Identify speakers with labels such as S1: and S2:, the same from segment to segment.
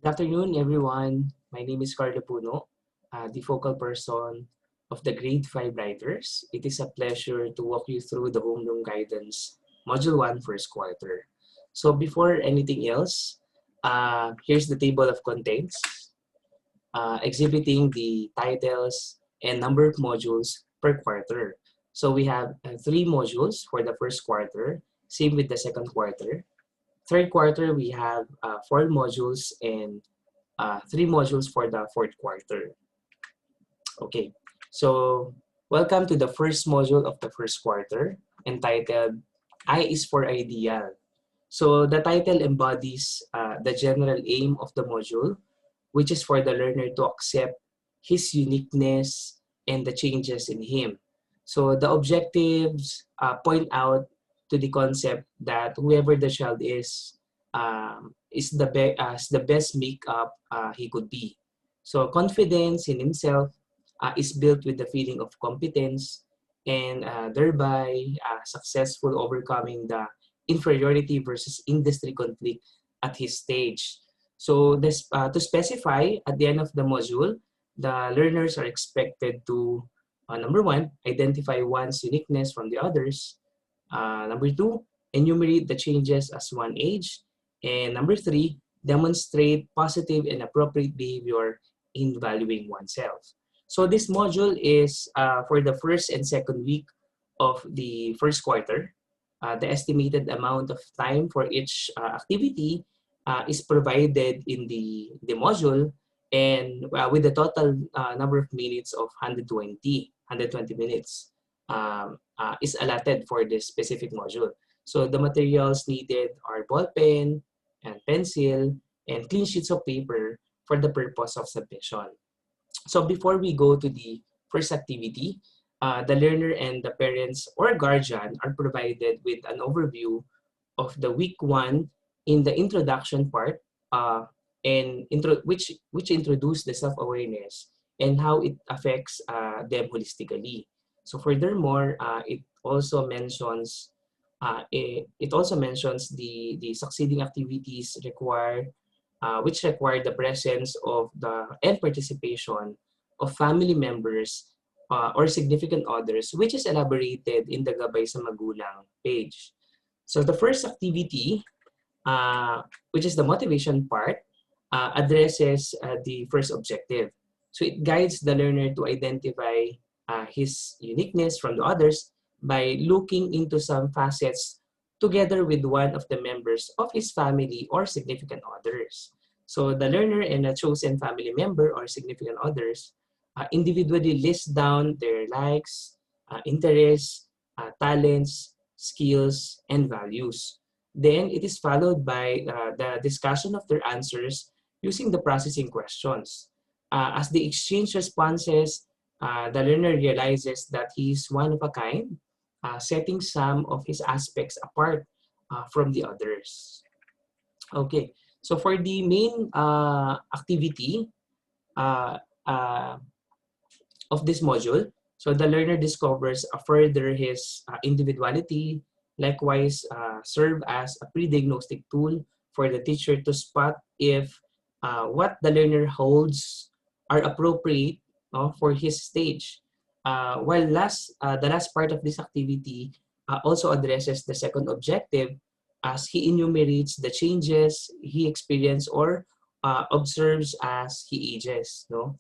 S1: Good afternoon, everyone. My name is Carlo Puno, the focal person of the Grade 5 Writers. It is a pleasure to walk you through the Homeroom Guidance Module 1 first quarter. So before anything else, here's the table of contents exhibiting the titles and number of modules per quarter. So we have 3 modules for the first quarter, same with the second quarter. Third quarter, we have 4 modules and 3 modules for the fourth quarter. Okay, so welcome to the first module of the first quarter entitled I is for Ideal. So the title embodies the general aim of the module, which is for the learner to accept his uniqueness and the changes in him. So the objectives point out to the concept that whoever the child is the best makeup he could be. So confidence in himself is built with the feeling of competence and thereby successful overcoming the inferiority versus industry conflict at his stage. So this, to specify, at the end of the module, the learners are expected to, number one, identify one's uniqueness from the others. Number two, enumerate the changes as one age. And number three, demonstrate positive and appropriate behavior in valuing oneself. So this module is for the first and second week of the first quarter. The estimated amount of time for each activity is provided in the module, and with the total number of minutes of 120 minutes is allotted for this specific module. So the materials needed are ball pen and pencil and clean sheets of paper for the purpose of submission. So before we go to the first activity, the learner and the parents or guardian are provided with an overview of the week 1 in the introduction part, which introduce the self-awareness and how it affects them holistically. So furthermore, it also mentions the succeeding activities required, which require the presence of the and participation of family members or significant others, which is elaborated in the Gabay sa Magulang page. So the first activity, which is the motivation part, addresses the first objective. So it guides the learner to identify his uniqueness from the others by looking into some facets together with one of the members of his family or significant others. So the learner and a chosen family member or significant others individually list down their likes, interests, talents, skills, and values. Then it is followed by the discussion of their answers using the processing questions. As they exchange responses, the learner realizes that he is one of a kind, setting some of his aspects apart from the others. Okay, so for the main activity uh, uh, of this module, so the learner discovers further his individuality, likewise serve as a pre-diagnostic tool for the teacher to spot if what the learner holds are appropriate for his stage. While the last part of this activity also addresses the second objective as he enumerates the changes he experienced or observes as he ages. No?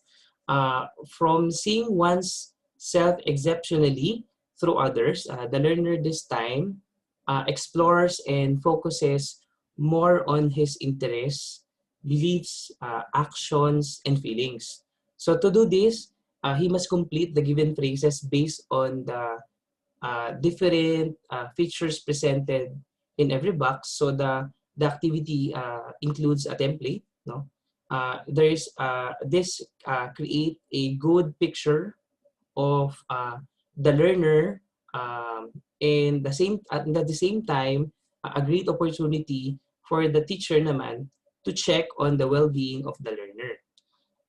S1: From seeing one's self exceptionally through others, the learner this time explores and focuses more on his interests, beliefs, actions, and feelings. So to do this, he must complete the given phrases based on the different features presented in every box. So the activity includes a template. No, there is this create a good picture of the learner, and at the same time a great opportunity for the teacher naman to check on the well-being of the learner.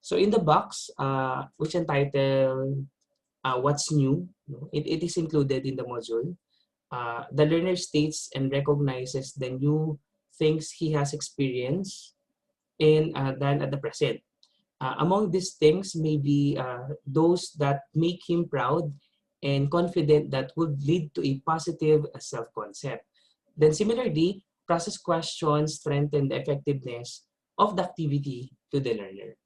S1: So in the box, which entitled What's New, it is included in the module. The learner states and recognizes the new things he has experienced, than at the present. Among these things may be those that make him proud and confident that would lead to a positive self-concept. Then similarly, process questions strengthen the effectiveness of the activity to the learner.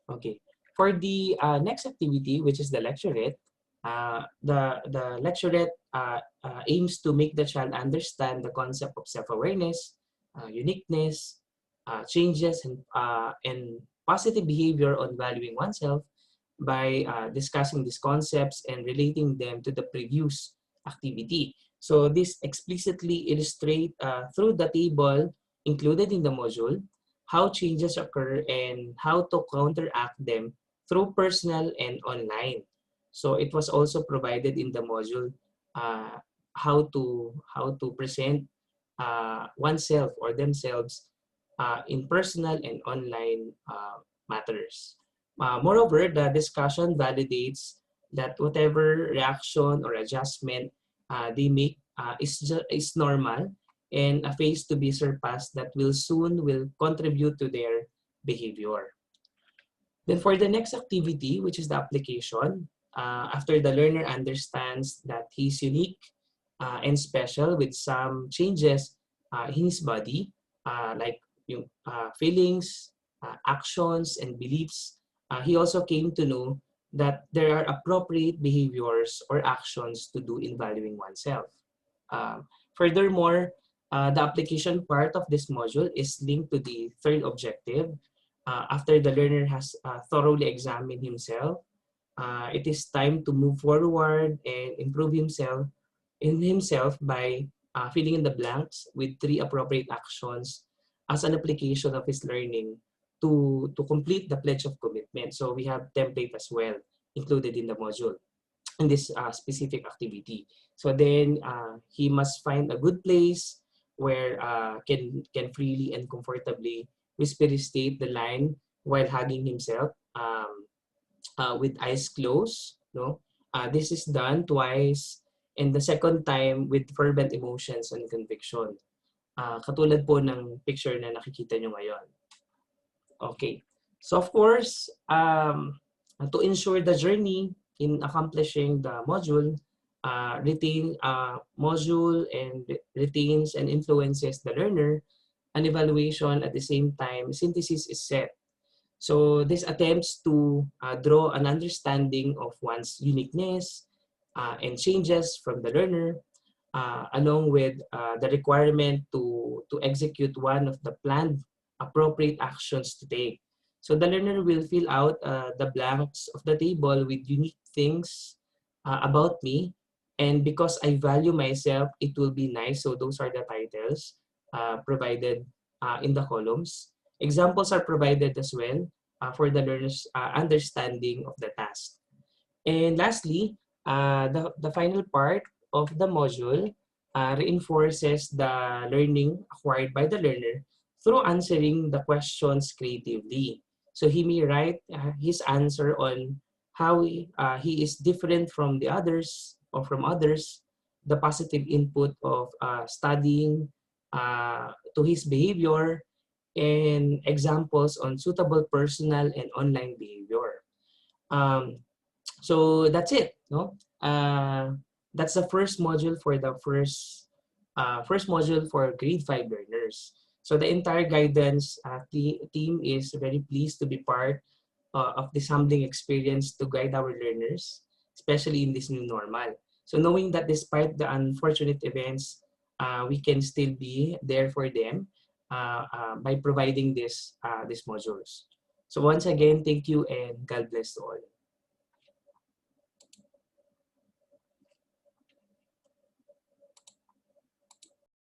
S1: Okay. For the next activity, which is the lecturette, the lecturette aims to make the child understand the concept of self-awareness, uniqueness, changes, and positive behavior on valuing oneself by discussing these concepts and relating them to the previous activity. So this explicitly illustrate through the table included in the module how changes occur and how to counteract them through personal and online. So it was also provided in the module uh, how to present oneself or themselves in personal and online matters. Moreover, the discussion validates that whatever reaction or adjustment they make is normal and a phase to be surpassed that will contribute to their behavior. Then for the next activity, which is the application, after the learner understands that he's unique and special with some changes in his body, like yung, feelings, actions, and beliefs, he also came to know that there are appropriate behaviors or actions to do in valuing oneself. Furthermore, the application part of this module is linked to the third objective. After the learner has thoroughly examined himself, it is time to move forward and improve himself by filling in the blanks with 3 appropriate actions as an application of his learning to complete the pledge of commitment. So we have template as well included in the module in this specific activity. So then he must find a good place where can freely and comfortably whisper state the line while hugging himself with eyes closed. No, this is done twice, and the second time with fervent emotions and conviction. Katulad po ng picture na nakikita nyo ngayon. Okay. So of course, to ensure the journey in accomplishing the module, module and retains and influences the learner, an evaluation at the same time, synthesis is set. So this attempts to draw an understanding of one's uniqueness and changes from the learner, along with the requirement to execute one of the planned appropriate actions to take. So the learner will fill out the blanks of the table with unique things about me. And because I value myself, it will be nice. So those are the titles provided in the columns. Examples are provided as well for the learner's understanding of the task. And lastly, the final part of the module reinforces the learning acquired by the learner through answering the questions creatively. So he may write his answer on how he is different from the others or from others, the positive input of studying to his behavior, and examples on suitable personal and online behavior. Um, so that's it. No, that's the first module for the first module for grade 5 learners. So the entire guidance team is very pleased to be part of this humbling experience to guide our learners, especially in this new normal. So knowing that despite the unfortunate events, we can still be there for them by providing these modules. So once again, thank you and God bless to all.